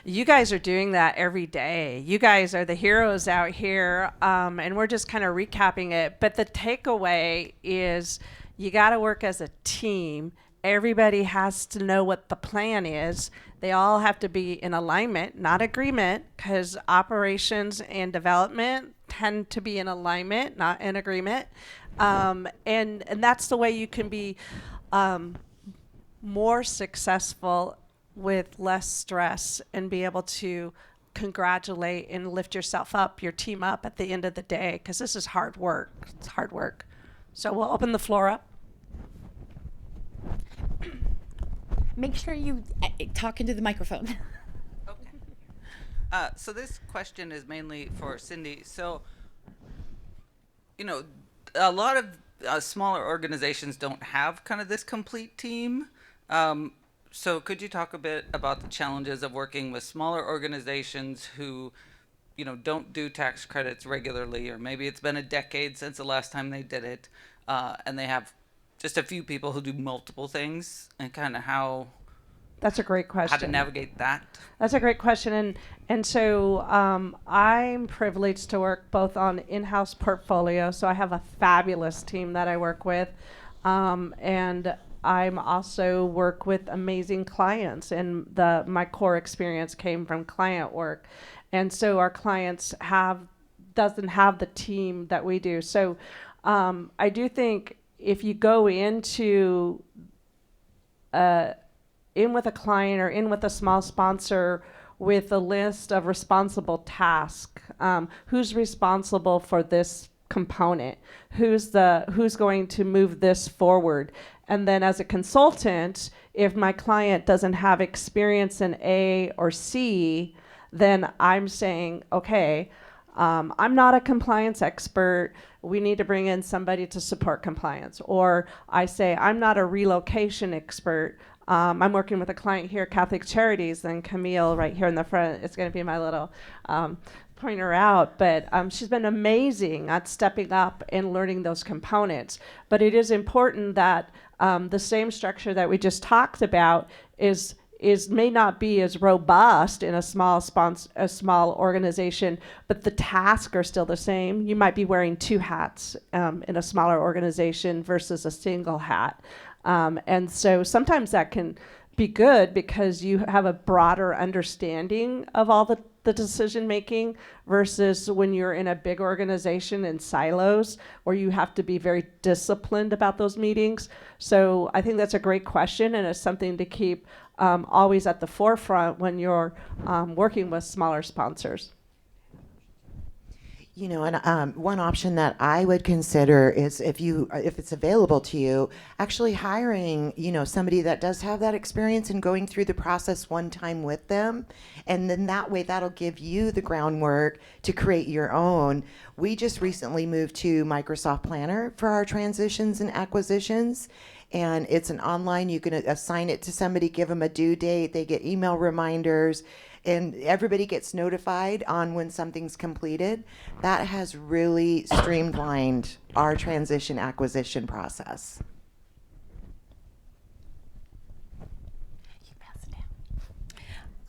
Speaker 2: you guys are doing that every day. You guys are the heroes out here, and we're just kind of recapping it. But the takeaway is you got to work as a team. Everybody has to know what the plan is. They all have to be in alignment, not agreement, because operations and development tend to be in alignment, not in agreement. And that's the way you can be more successful with less stress and be able to congratulate and lift yourself up, your team up at the end of the day, because this is hard work. It's hard work. So we'll open the floor up.
Speaker 1: Make sure you talk into the microphone.
Speaker 5: Okay. So this question is mainly for Cindy. So, a lot of smaller organizations don't have kind of this complete team. So could you talk a bit about the challenges of working with smaller organizations who, don't do tax credits regularly, or maybe it's been a decade since the last time they did it, and they have just a few people who do multiple things, and kind of how
Speaker 2: That's a great question.
Speaker 5: to navigate that?
Speaker 2: That's a great question. And so I'm privileged to work both on in-house portfolio. So I have a fabulous team that I work with. And I'm also work with amazing clients. And my core experience came from client work. And so our clients doesn't have the team that we do. So I do think if you go into in with a client or in with a small sponsor with a list of responsible tasks, who's responsible for this component, who's going to move this forward, and then as a consultant, if my client doesn't have experience in A or C, then I'm saying, okay, I'm not a compliance expert. We need to bring in somebody to support compliance. Or I say, I'm not a relocation expert. I'm working with a client here, Catholic Charities, and Camille right here in the front is going to be my little pointer out. But she's been amazing at stepping up and learning those components. But it is important that the same structure that we just talked about may not be as robust in a small organization, but the tasks are still the same. You might be wearing two hats in a smaller organization versus a single hat. And so sometimes that can be good because you have a broader understanding of all the decision making versus when you're in a big organization in silos where you have to be very disciplined about those meetings. So I think that's a great question, and it's something to keep always at the forefront when you're working with smaller sponsors.
Speaker 3: And one option that I would consider is if it's available to you, actually hiring, somebody that does have that experience and going through the process one time with them. And then that way, that'll give you the groundwork to create your own. We just recently moved to Microsoft Planner for our transitions and acquisitions. And it's an online, you can assign it to somebody, give them a due date, they get email reminders, and everybody gets notified on when something's completed. That has really streamlined our transition acquisition process.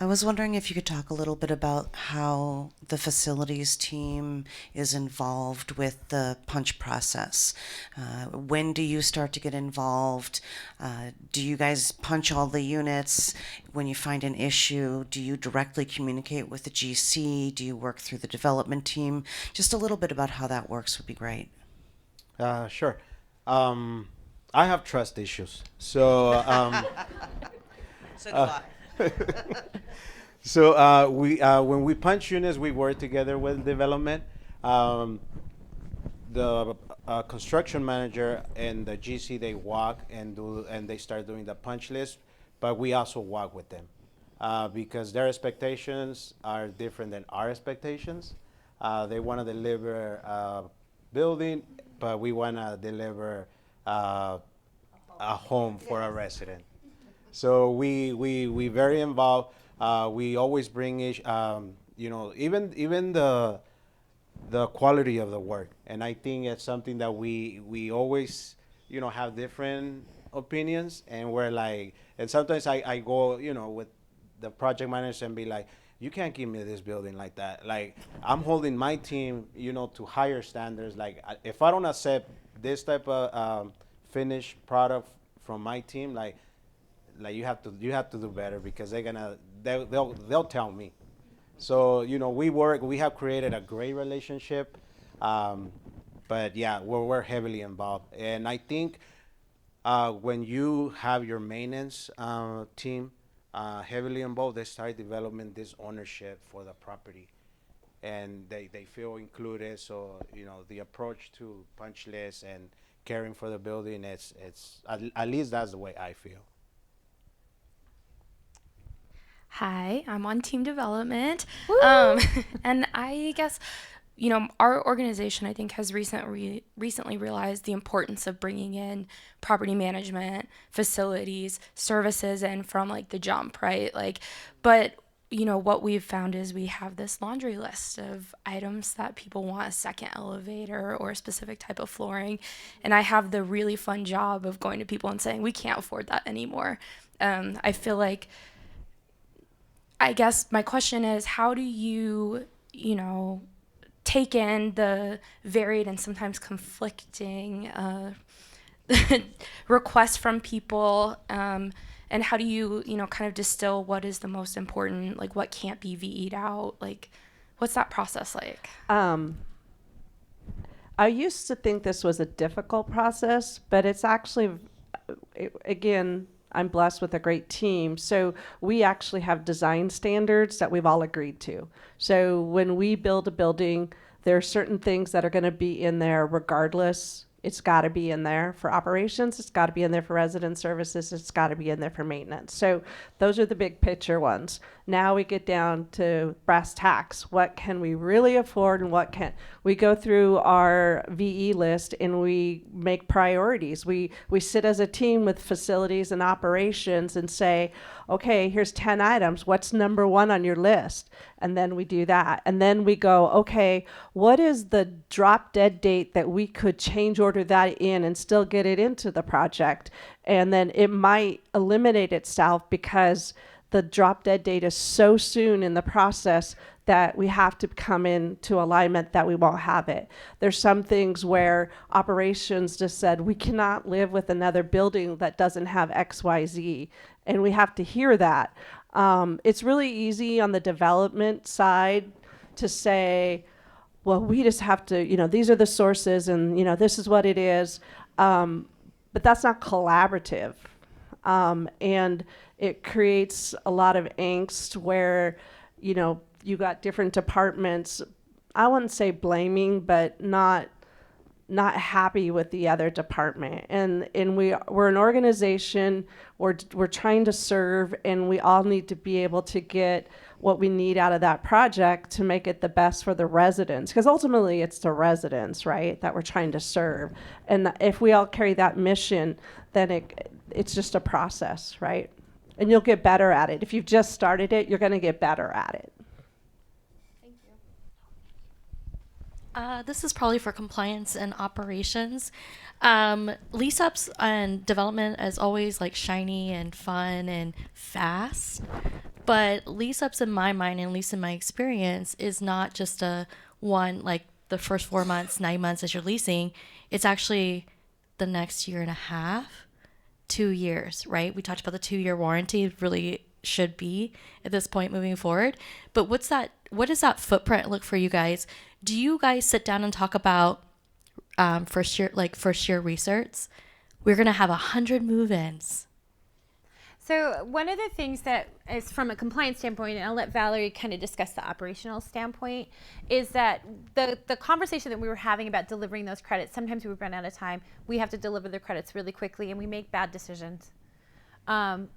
Speaker 6: I was wondering if you could talk a little bit about how the facilities team is involved with the punch process. When do you start to get involved? Do you guys punch all the units? When you find an issue, do you directly communicate with the GC? Do you work through the development team? Just a little bit about how that works would be great.
Speaker 4: Sure. I have trust issues. So,
Speaker 6: So do I.
Speaker 4: So when we punch units, we work together with development. The construction manager and the GC, they walk and they start doing the punch list, but we also walk with them because their expectations are different than our expectations. They want to deliver building, but we want to deliver a home for a resident. So we very involved. We always bring even the quality of the work, and I think it's something that we always have different opinions, and we're like, and sometimes I go with the project manager and be like, you can't give me this building like that. Like, I'm holding my team to higher standards. Like, if I don't accept this type of finished product from my team, like you have to do better, because they'll tell me. So we have created a great relationship, but yeah, we're heavily involved, and I think when you have your maintenance team heavily involved, they start developing this ownership for the property, and they feel included. So the approach to punch list and caring for the building, it's at least that's the way I feel.
Speaker 7: Hi, I'm on team development. And I guess, our organization, I think, has recently realized the importance of bringing in property management, facilities, services, and from like the jump, right? But what we've found is we have this laundry list of items that people want: a second elevator or a specific type of flooring. And I have the really fun job of going to people and saying, we can't afford that anymore. I feel like, I guess my question is, how do you, take in the varied and sometimes conflicting requests from people, and how do you, kind of distill what is the most important, like what can't be VE'd out? Like, what's that process like?
Speaker 2: I used to think this was a difficult process, but it's actually, again, I'm blessed with a great team. So we actually have design standards that we've all agreed to. So when we build a building, there are certain things that are going to be in there regardless. It's got to be in there for operations. It's got to be in there for resident services. It's got to be in there for maintenance. So those are the big picture ones. Now we get down to brass tacks. What can we really afford and what can't? We go through our VE list and we make priorities. We sit as a team with facilities and operations and say, okay, here's 10 items. What's number one on your list? And then we do that. And then we go, okay, what is the drop dead date that we could change order that in and still get it into the project? And then it might eliminate itself because the drop dead date is so soon in the process that we have to come into alignment that we won't have it. There's some things where operations just said, we cannot live with another building that doesn't have XYZ. And we have to hear that. It's really easy on the development side to say, well, we just have to, these are the sources and, this is what it is. But that's not collaborative. And it creates a lot of angst where, you got different departments, I wouldn't say blaming, but not happy with the other department. And we're an organization, we're trying to serve, and we all need to be able to get what we need out of that project to make it the best for the residents. Because ultimately it's the residents, right, that we're trying to serve. And if we all carry that mission, then it's just a process, right? And you'll get better at it. If you've just started it, you're going to get better at it.
Speaker 8: This is probably for compliance and operations. Lease ups and development is always like shiny and fun and fast. But lease ups in my mind, and at least in my experience, is not just a one, like the first 4 months, 9 months as you're leasing. It's actually the next year and a half, 2 years, right? We talked about the 2-year warranty really should be at this point moving forward. But what does that footprint look for you guys? Do you guys sit down and talk about first year research? We're gonna have 100 move-ins.
Speaker 1: So one of the things that is from a compliance standpoint, and I'll let Valerie kind of discuss the operational standpoint, is that the conversation that we were having about delivering those credits, sometimes we run out of time. We have to deliver the credits really quickly and we make bad decisions.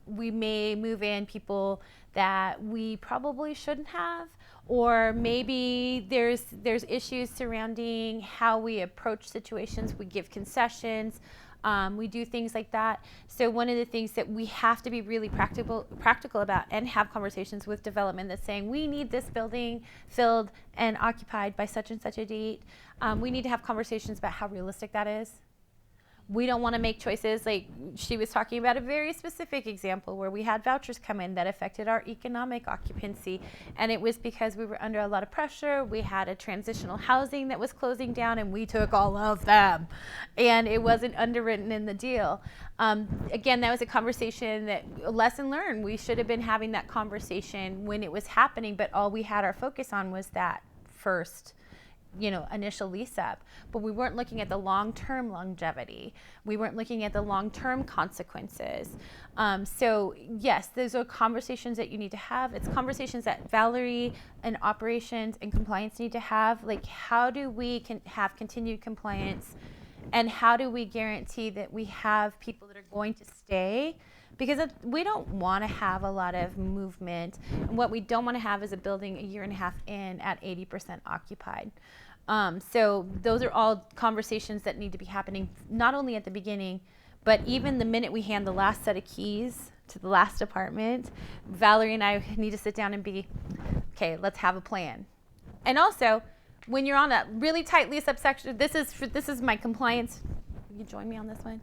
Speaker 1: We may move in people that we probably shouldn't have, or maybe there's issues surrounding how we approach situations. We give concessions. We do things like that. So one of the things that we have to be really practical about and have conversations with development that's saying we need this building filled and occupied by such and such a date. We need to have conversations about how realistic that is. We don't want to make choices like she was talking about a very specific example where we had vouchers come in that affected our economic occupancy. And it was because we were under a lot of pressure. We had a transitional housing that was closing down and we took all of them. And it wasn't underwritten in the deal. Again, that was a conversation that, a lesson learned. We should have been having that conversation when it was happening, but all we had our focus on was that first initial lease up, but we weren't looking at the long-term longevity. We weren't looking at the long-term consequences. So yes, those are conversations that you need to have. It's conversations that Valerie and operations and compliance need to have. Like, how do we have continued compliance, and how do we guarantee that we have people that are going to stay? Because we don't want to have a lot of movement. And what we don't want to have is a building a year and a half in at 80% occupied. So those are all conversations that need to be happening, not only at the beginning, but even the minute we hand the last set of keys to the last apartment, Valerie and I need to sit down and be, okay, let's have a plan. And also, when you're on a really tight lease up section, this is my compliance. Will you join me on this one?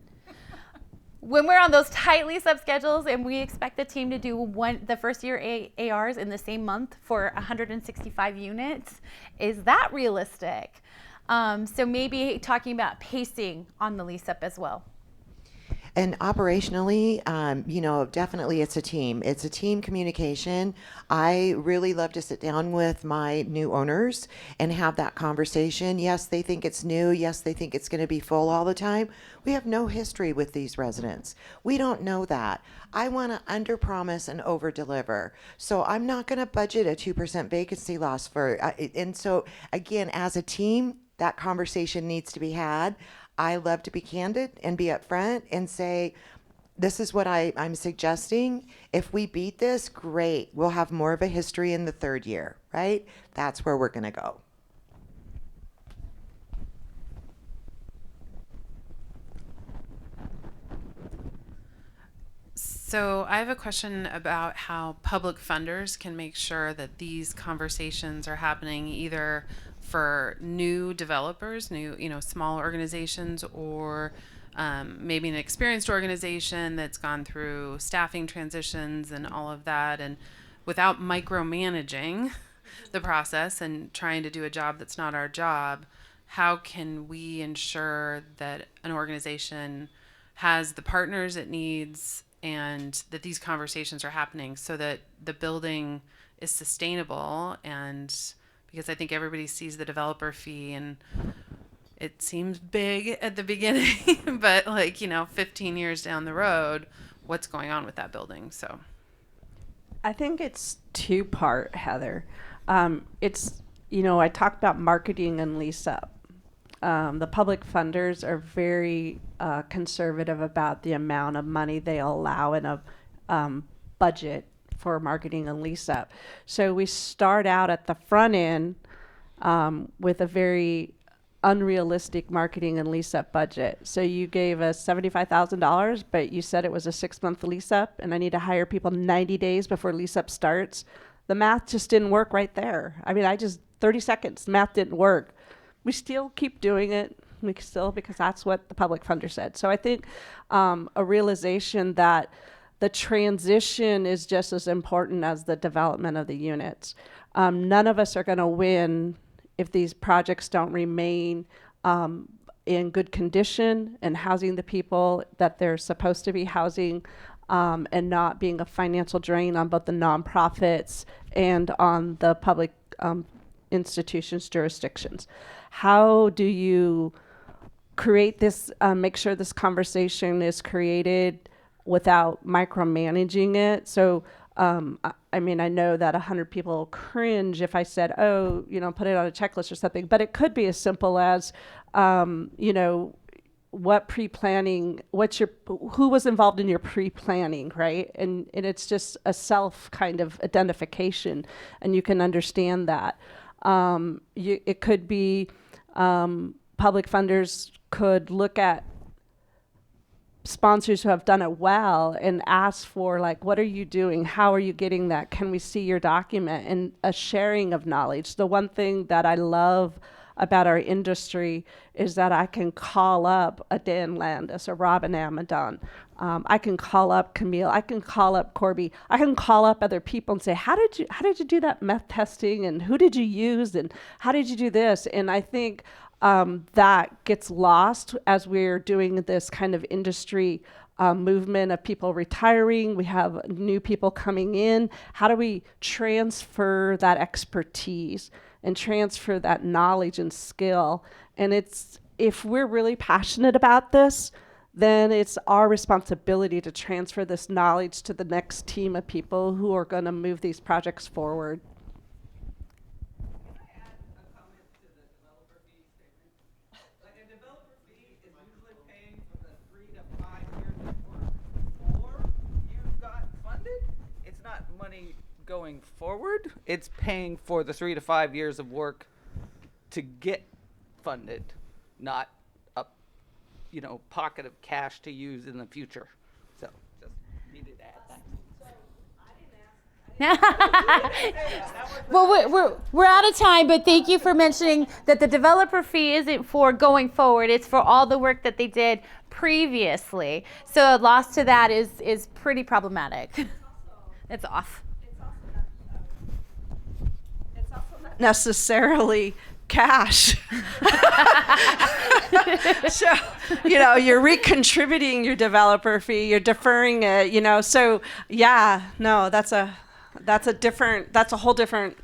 Speaker 1: When we're on those tight lease up schedules and we expect the team to do the first year ARs in the same month for 165 units, is that realistic? So maybe talking about pacing on the lease up as well.
Speaker 3: And operationally, definitely it's a team. It's a team communication. I really love to sit down with my new owners and have that conversation. Yes, they think it's new. Yes, they think it's going to be full all the time. We have no history with these residents. We don't know that. I want to underpromise and overdeliver. So I'm not going to budget a 2% vacancy loss for, and so again, as a team, that conversation needs to be had. I love to be candid and be upfront and say, this is what I'm suggesting. If we beat this, great. We'll have more of a history in the third year, right? That's where we're going to go.
Speaker 9: So I have a question about how public funders can make sure that these conversations are happening either for new developers, small organizations, or maybe an experienced organization that's gone through staffing transitions and all of that, and without micromanaging the process and trying to do a job that's not our job, how can we ensure that an organization has the partners it needs and that these conversations are happening so that the building is sustainable? And because I think everybody sees the developer fee and it seems big at the beginning, but 15 years down the road, what's going on with that building? So
Speaker 2: I think it's two-part, Heather. I talked about marketing and lease up. The public funders are very conservative about the amount of money they allow in a budget for marketing and lease up. So we start out at the front end with a very unrealistic marketing and lease up budget. So you gave us $75,000, but you said it was a 6-month lease up and I need to hire people 90 days before lease up starts. The math just didn't work right there. 30 seconds, math didn't work. We still keep doing it. Because that's what the public funder said. So I think a realization that the transition is just as important as the development of the units. None of us are going to win if these projects don't remain in good condition and housing the people that they're supposed to be housing, and not being a financial drain on both the nonprofits and on the public institutions, jurisdictions. How do you create this, make sure this conversation is created without micromanaging it? So, I know that 100 people cringe if I said, put it on a checklist or something, but it could be as simple as, what pre-planning, who was involved in your pre-planning, right? And it's just a self kind of identification, and you can understand that. It could be public funders could look at sponsors who have done it well and ask for, like, what are you doing? How are you getting that? Can we see your document? And a sharing of knowledge. The one thing that I love about our industry is that I can call up a Dan Landis, a Robin Amadon. I can call up Camille. I can call up Corby. I can call up other people and say, how did you do that meth testing? And who did you use? And how did you do this? And I think that gets lost as we're doing this kind of industry movement of people retiring. We have new people coming in. How do we transfer that expertise and transfer that knowledge and skill? And if we're really passionate about this, then it's our responsibility to transfer this knowledge to the next team of people who are going to move these projects forward.
Speaker 5: Going forward, it's paying for the 3 to 5 years of work to get funded, not a pocket of cash to use in the future. So just needed to add that.
Speaker 1: Well, we're out of time, but thank you for mentioning that the developer fee isn't for going forward. It's for all the work that they did previously. So a loss to that is pretty problematic. It's off.
Speaker 2: Necessarily cash. So, you're recontributing your developer fee, you're deferring it, so yeah, no, that's a whole different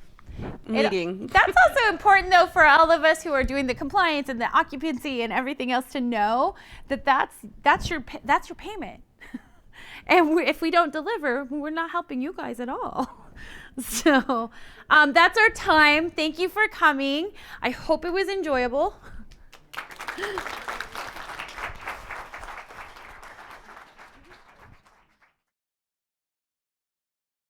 Speaker 2: meeting.
Speaker 1: That's also important, though, for all of us who are doing the compliance and the occupancy and everything else to know that's your payment. And if we don't deliver, we're not helping you guys at all. So that's our time. Thank you for coming. I hope it was enjoyable.